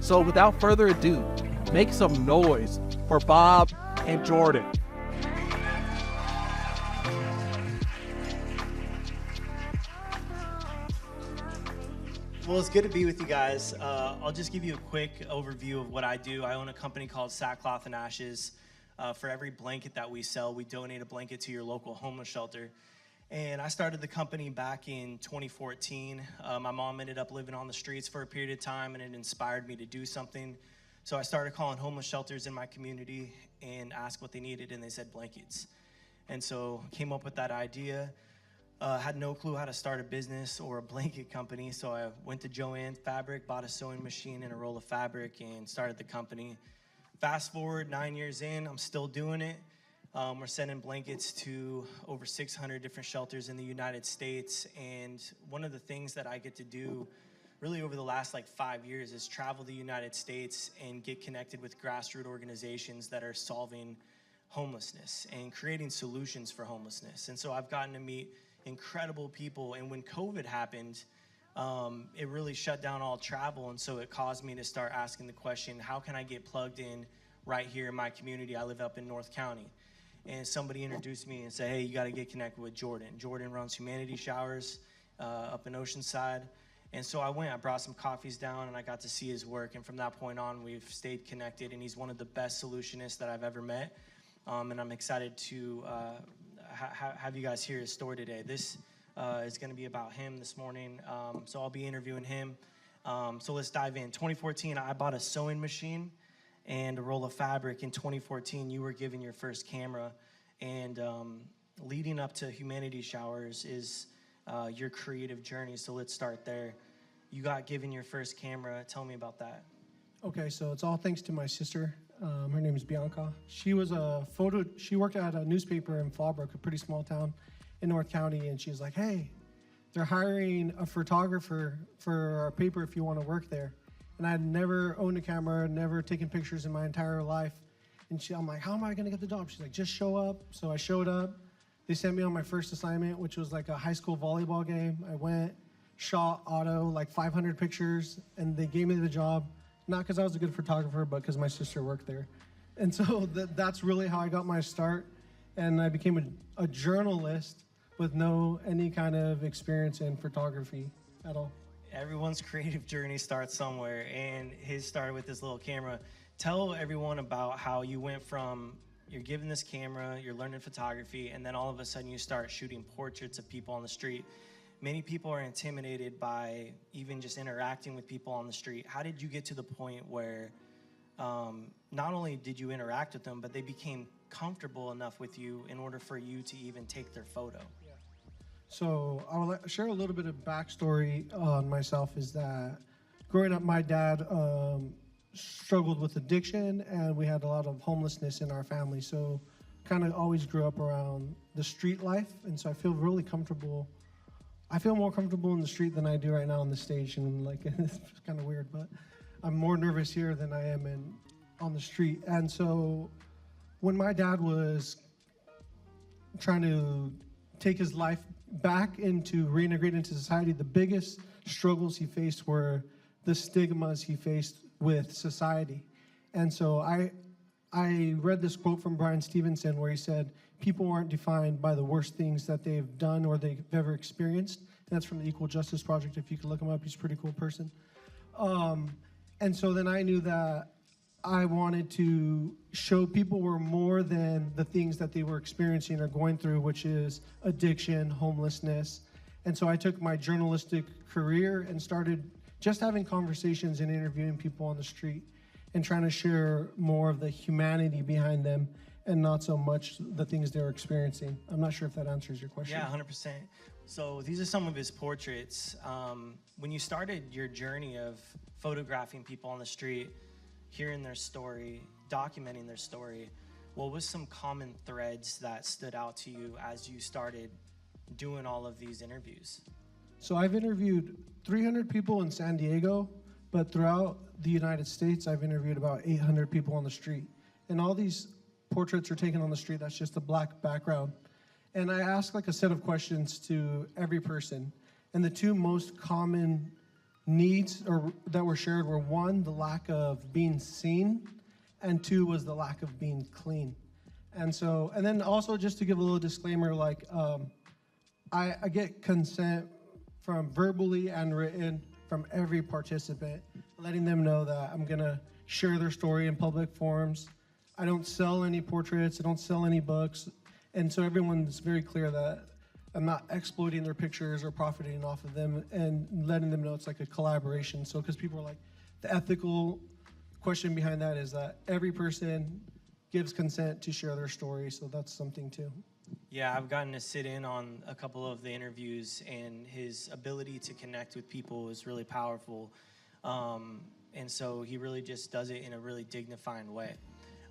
So without further ado, make some noise for Bob and Jordan. Well, it's good to be with you guys. I'll just give you a quick overview of what I do. I own a company called Sackcloth and Ashes. For every blanket that we sell, we donate a blanket to your local homeless shelter. And I started the company back in 2014. My mom ended up living on the streets for a period of time, and it inspired me to do something. So I started calling homeless shelters in my community and asked what they needed, and they said blankets. And so came up with that idea. Had no clue how to start a business or a blanket company, so I went to Joann's Fabric, bought a sewing machine and a roll of fabric, and started the company. Fast forward 9 years in, I'm still doing it. We're sending blankets to over 600 different shelters in the United States, and one of the things that I get to do really over the last 5 years is travel the United States and get connected with grassroots organizations that are solving homelessness and creating solutions for homelessness. And so I've gotten to meet incredible people, and when COVID happened, it really shut down all travel, and so it caused me to start asking the question, how can I get plugged in right here in my community? I live up in North County, and somebody introduced me and said, hey, you got to get connected with Jordan. Jordan runs Humanity Showers up in Oceanside, and so I went. I brought some coffees down, and I got to see his work, and from that point on, we've stayed connected, and he's one of the best solutionists that I've ever met, and I'm excited to have you guys hear his story today. This is going to be about him this morning, so I'll be interviewing him. So let's dive in. 2014, I bought a sewing machine and a roll of fabric. In 2014, you were given your first camera, and leading up to Humanity Showers is your creative journey, so let's start there. You got given your first camera. Tell me about that. Okay, so it's all thanks to my sister. Her name is Bianca. She worked at a newspaper in Fallbrook, a pretty small town in North County, and she was like, hey, they're hiring a photographer for our paper if you want to work there. And I had never owned a camera, never taken pictures in my entire life. And I'm like, how am I going to get the job? She's like, just show up. So I showed up. They sent me on my first assignment, which was a high school volleyball game. I went, shot 500 pictures, and they gave me the job. Not because I was a good photographer, but because my sister worked there. And so that's really how I got my start. And I became a journalist with any kind of experience in photography at all. Everyone's creative journey starts somewhere, and his started with this little camera. Tell everyone about how you went from, you're given this camera, you're learning photography, and then all of a sudden you start shooting portraits of people on the street. Many people are intimidated by even just interacting with people on the street. How did you get to the point where not only did you interact with them, but they became comfortable enough with you in order for you to even take their photo? Yeah. So I'll share a little bit of backstory on myself. Is that growing up, my dad struggled with addiction, and we had a lot of homelessness in our family. So kind of always grew up around the street life, and so I feel really comfortable. I feel more comfortable in the street than I do right now on the stage, and it's kind of weird, but I'm more nervous here than I am on the street. And so when my dad was trying to take his life back into reintegrate into society, the biggest struggles he faced were the stigmas he faced with society. And so I read this quote from Brian Stevenson where he said, people aren't defined by the worst things that they've done or they've ever experienced. And that's from the Equal Justice Project. If you could look him up, he's a pretty cool person. And so then I knew that I wanted to show people were more than the things that they were experiencing or going through, which is addiction, homelessness. And so I took my journalistic career and started just having conversations and interviewing people on the street and trying to share more of the humanity behind them and not so much the things they're experiencing. I'm not sure if that answers your question. Yeah, 100%. So these are some of his portraits. When you started your journey of photographing people on the street, hearing their story, documenting their story, what was some common threads that stood out to you as you started doing all of these interviews? So I've interviewed 300 people in San Diego, but throughout the United States, I've interviewed about 800 people on the street. And all these portraits are taken on the street. That's just a black background. And I ask like a set of questions to every person. And the two most common needs or that were shared were, one, the lack of being seen, and two was the lack of being clean. And then also just to give a little disclaimer, like I get consent from verbally and written from every participant, letting them know that I'm gonna share their story in public forums. I don't sell any portraits, I don't sell any books, and so everyone's very clear that I'm not exploiting their pictures or profiting off of them, and letting them know it's like a collaboration. So, because people are like, the ethical question behind that is that every person gives consent to share their story, so that's something too. Yeah, I've gotten to sit in on a couple of the interviews, and his ability to connect with people is really powerful. And so he really just does it in a really dignifying way.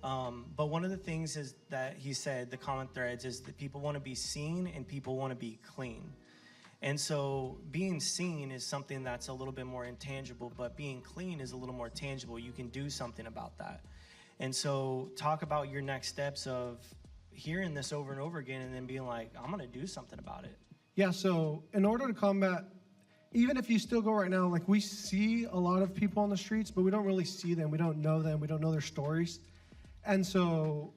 But one of the things is that he said, the common threads, is that people want to be seen and people want to be clean. And so being seen is something that's a little bit more intangible, but being clean is a little more tangible. You can do something about that. And so talk about your next steps of hearing this over and over again and then being like, I'm going to do something about it. Yeah, so in order to combat, even if you still go right now, like we see a lot of people on the streets, but we don't really see them. We don't know them. We don't know their stories. And so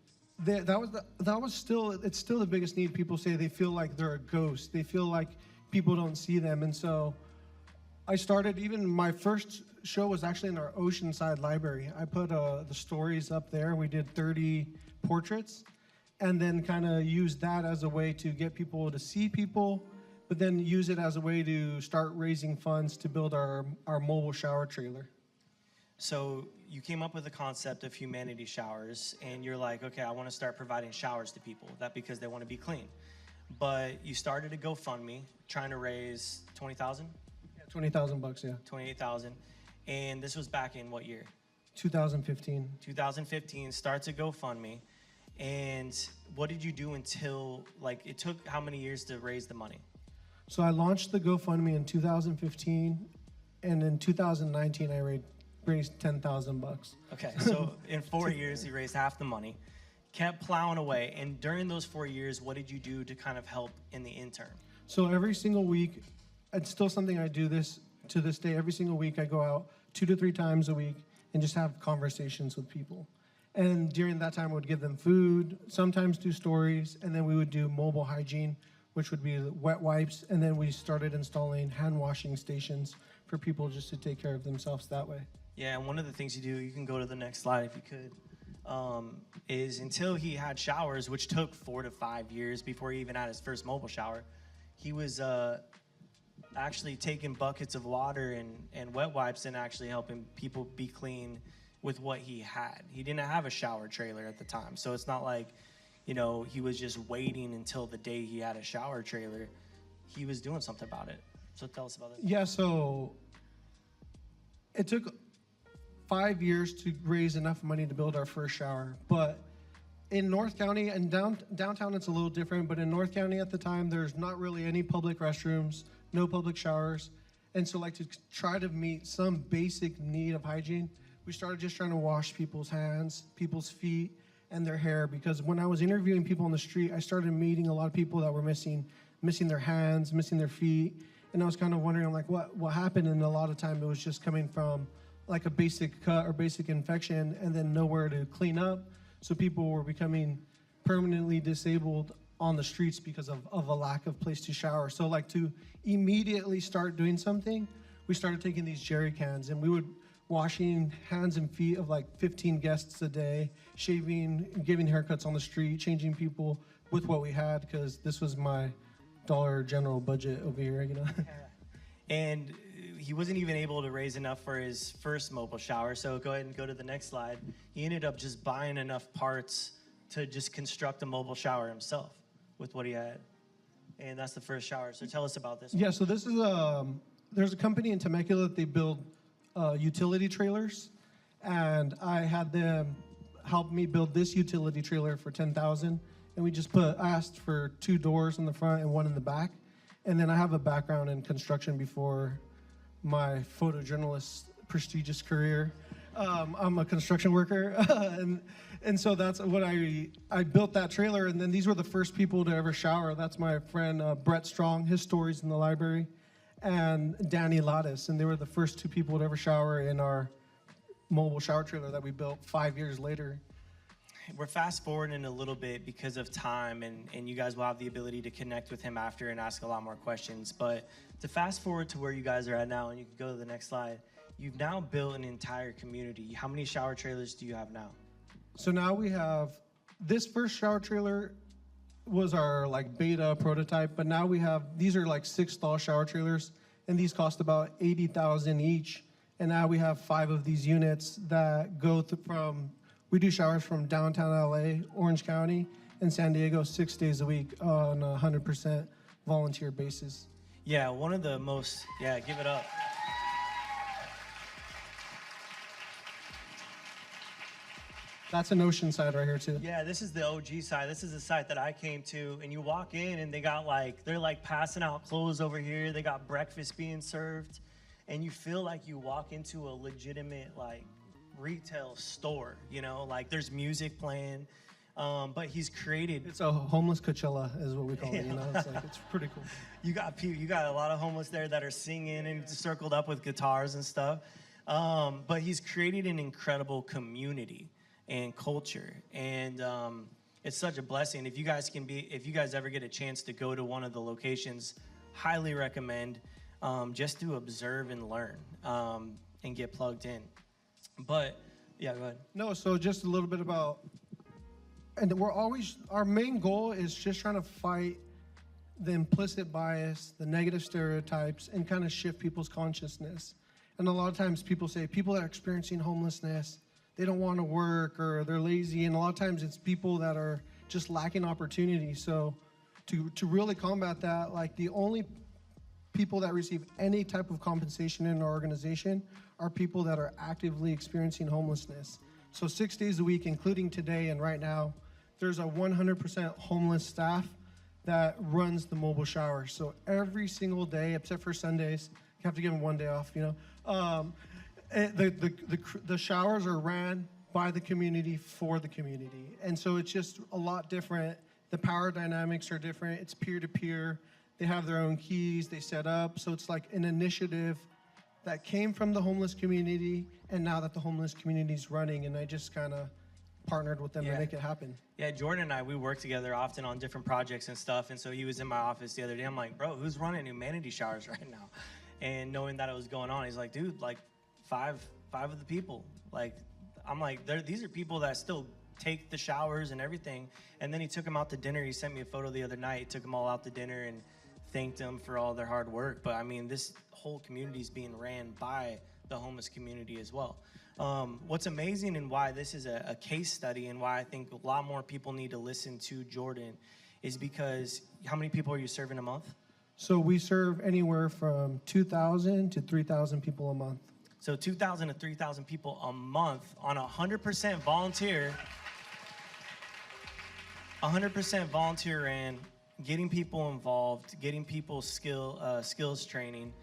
it's still the biggest need. People say they feel like they're a ghost. They feel like people don't see them. And so I started, even my first show was actually in our Oceanside library. I put the stories up there. We did 30 portraits, and then kind of used that as a way to get people to see people, but then use it as a way to start raising funds to build our mobile shower trailer. So you came up with the concept of humanity showers, and you're like, okay, I want to start providing showers to people, that because they want to be clean. But you started a GoFundMe trying to raise 20,000? Yeah, 20,000 bucks, yeah. 28,000. And this was back in what year? 2015. 2015, starts a GoFundMe. And what did you do until, like, it took how many years to raise the money? So I launched the GoFundMe in 2015, and in 2019 I raised 10,000 bucks. Okay, so in 4 years he raised half the money, kept plowing away. And during those 4 years, what did you do to kind of help in the interim? So every single week, it's still something I do this to this day. Every single week I go out 2 to 3 times a week and just have conversations with people. And during that time I would give them food, sometimes do stories, and then we would do mobile hygiene, which would be wet wipes, and then we started installing hand washing stations for people just to take care of themselves that way. Yeah, and one of the things you do, you can go to the next slide if you could, is until he had showers, which took 4 to 5 years before he even had his first mobile shower, he was actually taking buckets of water and wet wipes and actually helping people be clean with what he had. He didn't have a shower trailer at the time, so it's not like, you know, he was just waiting until the day he had a shower trailer. He was doing something about it. So tell us about it. Yeah, so it took 5 years to raise enough money to build our first shower. But in North County and downtown, it's a little different. But in North County at the time, there's not really any public restrooms, no public showers. And so, like, to try to meet some basic need of hygiene, we started just trying to wash people's hands, people's feet, and their hair. Because when I was interviewing people on the street, I started meeting a lot of people that were missing their hands, missing their feet. And I was kind of wondering, like, what happened? And a lot of time it was just coming from like a basic cut or basic infection, and then nowhere to clean up. So people were becoming permanently disabled on the streets because of a lack of place to shower. So, like, to immediately start doing something, we started taking these jerry cans, and we would washing hands and feet of like 15 guests a day, shaving, giving haircuts on the street, changing people with what we had, because this was my Dollar General budget over here, you know. And he wasn't even able to raise enough for his first mobile shower, so go ahead and go to the next slide. He ended up just buying enough parts to just construct a mobile shower himself with what he had. And that's the first shower. So tell us about this one. Yeah, so this is there's a company in Temecula that they build utility trailers, and I had them help me build this utility trailer for $10,000, and we just asked for 2 doors in the front and 1 in the back. And then I have a background in construction before my photojournalist prestigious career. I'm a construction worker, and so that's what I built that trailer. And then these were the first people to ever shower. That's my friend Brett Strong. His story's in the library. and Danny Lattis, and they were the first two people to ever shower in our mobile shower trailer that we built 5 years later. We're fast forwarding a little bit because of time, and you guys will have the ability to connect with him after and ask a lot more questions. But to fast forward to where you guys are at now, and you can go to the next slide, you've now built an entire community. How many shower trailers do you have now? So now we have, this first shower trailer was our like beta prototype, but now we have, these are like 6 stall shower trailers, and these cost about $80,000 each. And now we have 5 of these units that go from, we do showers from downtown LA, Orange County, and San Diego 6 days a week on a 100% volunteer basis. Yeah, one of the most, yeah, give it up. That's an ocean side right here too. Yeah, this is the OG side. This is the site that I came to, and you walk in and they got like, they're like passing out clothes over here. They got breakfast being served, and you feel like you walk into a legitimate like retail store, you know, like there's music playing, but he's created. It's a homeless Coachella is what we call it, you know, it's like, it's pretty cool. You got a lot of homeless there that are singing and circled up with guitars and stuff, but he's created an incredible community and culture, and it's such a blessing. If you guys ever get a chance to go to one of the locations, highly recommend, just to observe and learn, and get plugged in. But yeah, go ahead. No, so just a little bit about, and our main goal is just trying to fight the implicit bias, the negative stereotypes, and kind of shift people's consciousness. And a lot of times people say people that are experiencing homelessness, they don't want to work or they're lazy, and a lot of times it's people that are just lacking opportunity. So to really combat that, like the only people that receive any type of compensation in our organization are people that are actively experiencing homelessness. So 6 days a week, including today and right now, there's a 100% homeless staff that runs the mobile shower. So every single day, except for Sundays, you have to give them one day off, you know. The showers are ran by the community for the community. And so it's just a lot different. The power dynamics are different. It's peer-to-peer. They have their own keys they set up. So it's like an initiative that came from the homeless community, and now that the homeless community is running, and I just kind of partnered with them to make it happen. Yeah, Jordan and I, we work together often on different projects and stuff, and so he was in my office the other day. I'm like, bro, who's running humanity showers right now? And knowing that it was going on, he's like, dude, like five of the people. Like, I'm like, these are people that still take the showers and everything. And then he took them out to dinner. He sent me a photo the other night. He took them all out to dinner and thanked them for all their hard work. But I mean, this whole community is being ran by the homeless community as well. What's amazing and why this is a case study and why I think a lot more people need to listen to Jordan is because how many people are you serving a month? So we serve anywhere from 2,000 to 3,000 people a month. So 2,000 to 3,000 people a month on 100% volunteer. 100% volunteer ran, getting people involved, getting people skills training.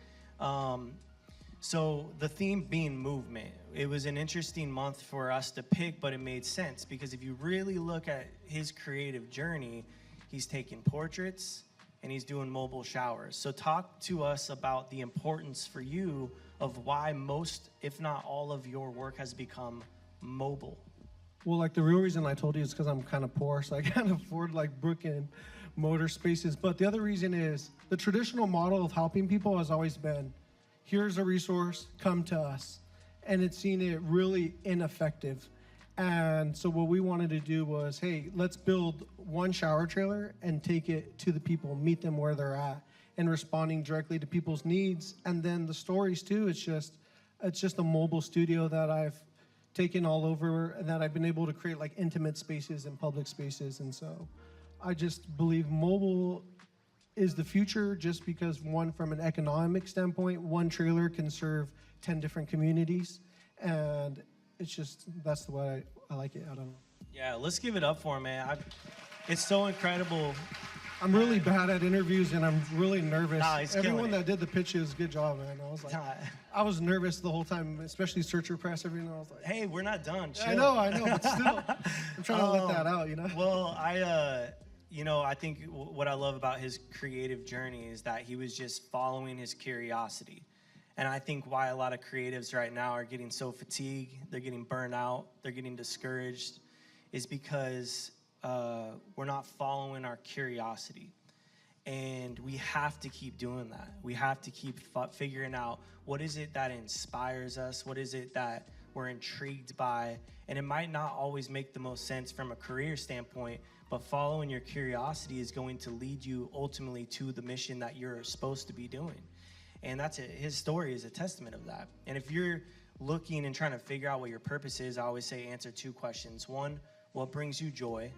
So the theme being movement. It was an interesting month for us to pick, but it made sense because if you really look at his creative journey, he's taking portraits and he's doing mobile showers. So talk to us about the importance for you of why most, if not all of your work has become mobile. Well, like the real reason I told you is because I'm kind of poor, so I can't afford like brick and mortar spaces. But the other reason is the traditional model of helping people has always been, here's a resource, come to us. And it's seen it really ineffective. And so what we wanted to do was, hey, let's build one shower trailer and take it to the people, meet them where they're at, and responding directly to people's needs. And then the stories too, it's just a mobile studio that I've taken all over and that I've been able to create like intimate spaces and public spaces. And so I just believe mobile is the future just because one, from an economic standpoint, one trailer can serve 10 different communities. And it's just, that's the way I like it. I don't know. Yeah, let's give it up for him, man. It's so incredible. I'm really bad at interviews and I'm really nervous. Nah, he's Everyone killing it. that did the pitches, good job, man. I was like, I was nervous the whole time, especially searcher press. Everything. I was like, Hey, we're not done. Chill. I know, but still, I'm trying to let that out, you know. Well, I think what I love about his creative journey is that he was just following his curiosity. And I think why a lot of creatives right now are getting so fatigued, they're getting burnt out, they're getting discouraged, is because we're not following our curiosity. And we have to keep doing that. We have to keep figuring out what is it that inspires us, what is it that we're intrigued by. And it might not always make the most sense from a career standpoint, but following your curiosity is going to lead you ultimately to the mission that you're supposed to be doing. And his story is a testament of that. And if you're looking and trying to figure out what your purpose is, I always say answer 2 questions. 1, what brings you joy?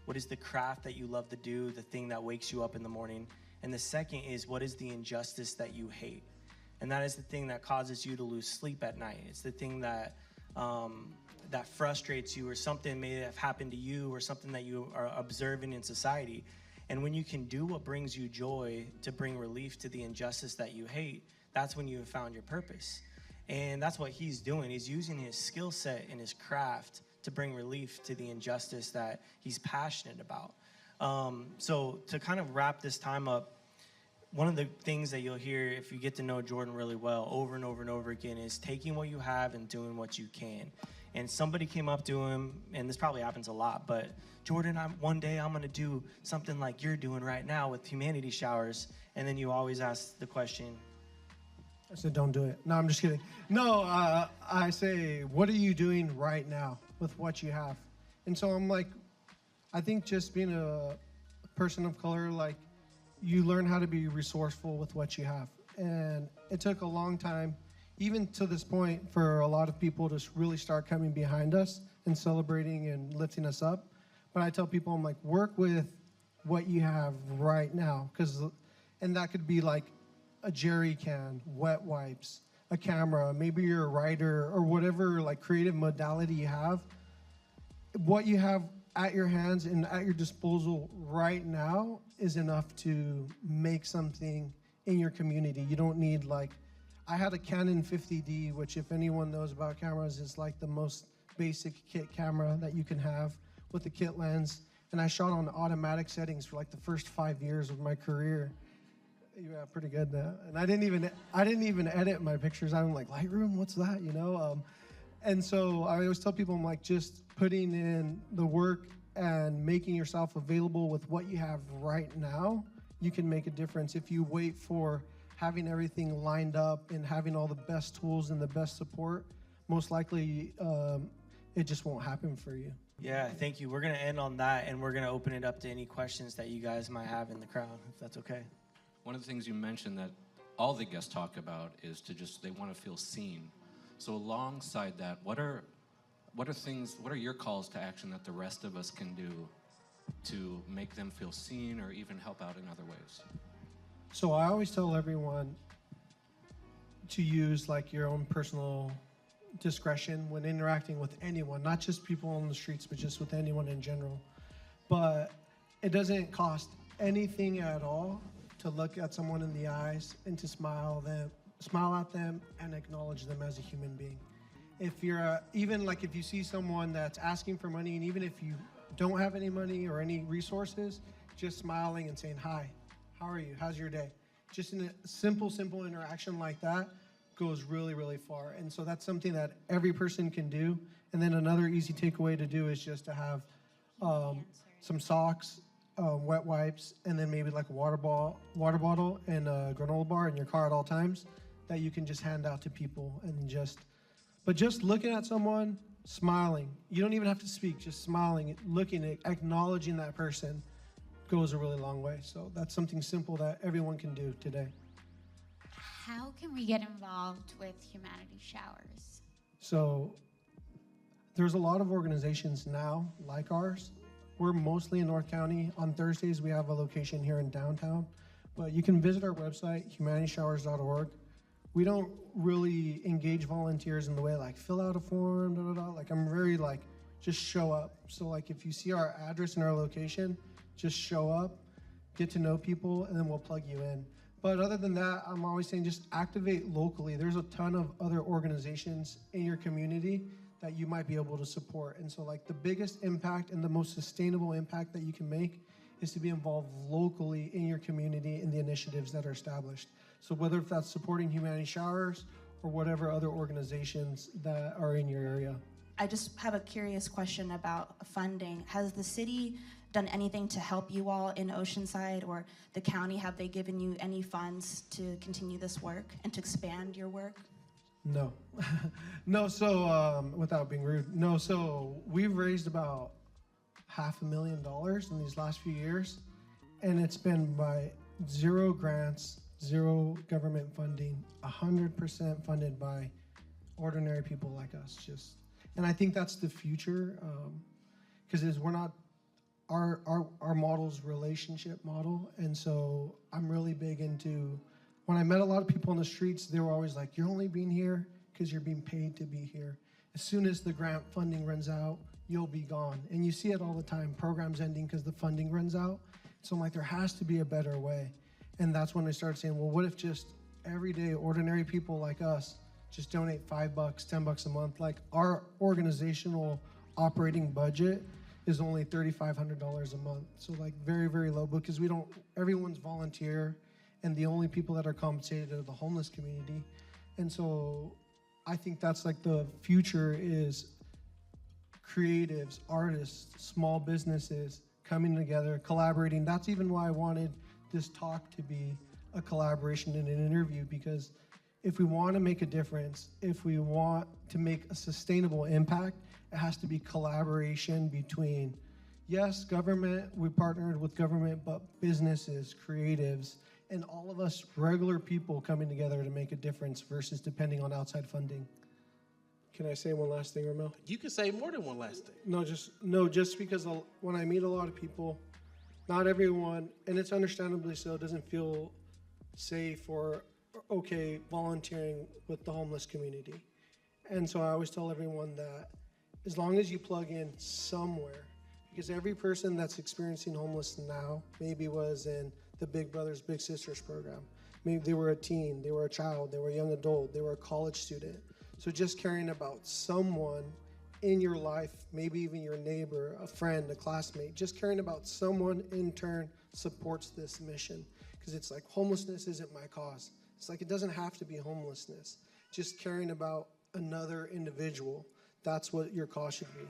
What is the craft that you love to do, the thing that wakes you up in the morning? And the second is, what is the injustice that you hate? And that is the thing that causes you to lose sleep at night. It's the thing that that frustrates you, or something may have happened to you, or something that you are observing in society. And when you can do what brings you joy to bring relief to the injustice that you hate, that's when you have found your purpose. And that's what he's doing. He's using his skill set and his craft to bring relief to the injustice that he's passionate about. So to kind of wrap this time up, one of the things that you'll hear if you get to know Jordan really well over and over and over again is taking what you have and doing what you can. And somebody came up to him, and this probably happens a lot, but Jordan, one day I'm gonna do something like you're doing right now with humanity showers. And then you always ask the question. I said, don't do it. No, I'm just kidding. No, I say, what are you doing right now with what you have? And so I'm like, I think just being a person of color, like, you learn how to be resourceful with what you have. And it took a long time, even to this point, for a lot of people to really start coming behind us and celebrating and lifting us up. But I tell people, I'm like, work with what you have right now. And that could be like a jerry can, wet wipes, a camera, maybe you're a writer, or whatever like creative modality you have. What you have at your hands and at your disposal right now is enough to make something in your community. You don't need I had a Canon 50D, which if anyone knows about cameras is like the most basic kit camera that you can have with the kit lens. And I shot on automatic settings for like the first 5 years of my career. Yeah, pretty good. And I didn't even edit my pictures. I'm like, Lightroom, what's that? And so I always tell people, I'm like, just putting in the work and making yourself available with what you have right now, you can make a difference. If you wait for having everything lined up and having all the best tools and the best support, most likely it just won't happen for you. Yeah, thank you. We're going to end on that, and we're going to open it up to any questions that you guys might have in the crowd, if that's okay. One of the things you mentioned that all the guests talk about is they want to feel seen. So alongside that, what are your calls to action that the rest of us can do to make them feel seen or even help out in other ways? So I always tell everyone to use your own personal discretion when interacting with anyone, not just people on the streets, but just with anyone in general. But it doesn't cost anything at all to look at someone in the eyes and to smile at them and acknowledge them as a human being. If you're if you see someone that's asking for money, and even if you don't have any money or any resources, just smiling and saying, hi, how are you? How's your day? Just in a simple interaction like that goes really, really far. And so that's something that every person can do. And then another easy takeaway to do is just to have some socks, wet wipes, and then maybe like a water bottle and a granola bar in your car at all times that you can just hand out to people. And just looking at someone, smiling. You don't even have to speak, just smiling, looking, acknowledging that person goes a really long way. So that's something simple that everyone can do today. How can we get involved with Humanity Showers? So there's a lot of organizations now like ours. We're mostly in North County. On Thursdays, we have a location here in downtown. But you can visit our website, humanitysshowers.org. We don't really engage volunteers in the way fill out a form, I'm very just show up. So if you see our address and our location, just show up, get to know people, and then we'll plug you in. But other than that, I'm always saying just activate locally. There's a ton of other organizations in your community that you might be able to support. And so the biggest impact and the most sustainable impact that you can make is to be involved locally in your community in the initiatives that are established. So whether if that's supporting Humanity Showers or whatever other organizations that are in your area. I just have a curious question about funding. Has the city done anything to help you all in Oceanside, or the county? Have they given you any funds to continue this work and to expand your work? No. No, so without being rude, no, so we've raised about $500,000 in these last few years, and it's been by 0 grants, 0 government funding, 100% funded by ordinary people like us. And I think that's the future, because we're not, our model's relationship model, and so I'm really big into, when I met a lot of people on the streets, they were always like, you're only being here because you're being paid to be here. As soon as the grant funding runs out, you'll be gone. And you see it all the time, programs ending because the funding runs out. So I'm like, there has to be a better way. And that's when I started saying, well, what if just everyday ordinary people like us just donate $5, $10 a month? Like, our organizational operating budget is only $3,500 a month. So like very, very low, because everyone's volunteer, and the only people that are compensated are the homeless community. And so I think that's like the future is creatives, artists, small businesses coming together, collaborating. That's even why I wanted this talk to be a collaboration and an interview, because if we want to make a difference, if we want to make a sustainable impact, it has to be collaboration between, yes, government, we partnered with government, but businesses, creatives, and all of us regular people coming together to make a difference versus depending on outside funding. Can I say one last thing, Ramel? You can say more than one last thing. Just because when I meet a lot of people, not everyone, and it's understandably so, doesn't feel safe or okay volunteering with the homeless community. And so I always tell everyone that as long as you plug in somewhere, because every person that's experiencing homelessness now maybe was in the Big Brothers Big Sisters program. Maybe they were a teen, they were a child, they were a young adult, they were a college student. So just caring about someone in your life, maybe even your neighbor, a friend, a classmate, just caring about someone in turn supports this mission. Because it's like, homelessness isn't my cause. It's like, it doesn't have to be homelessness. Just caring about another individual, that's what your cause should be.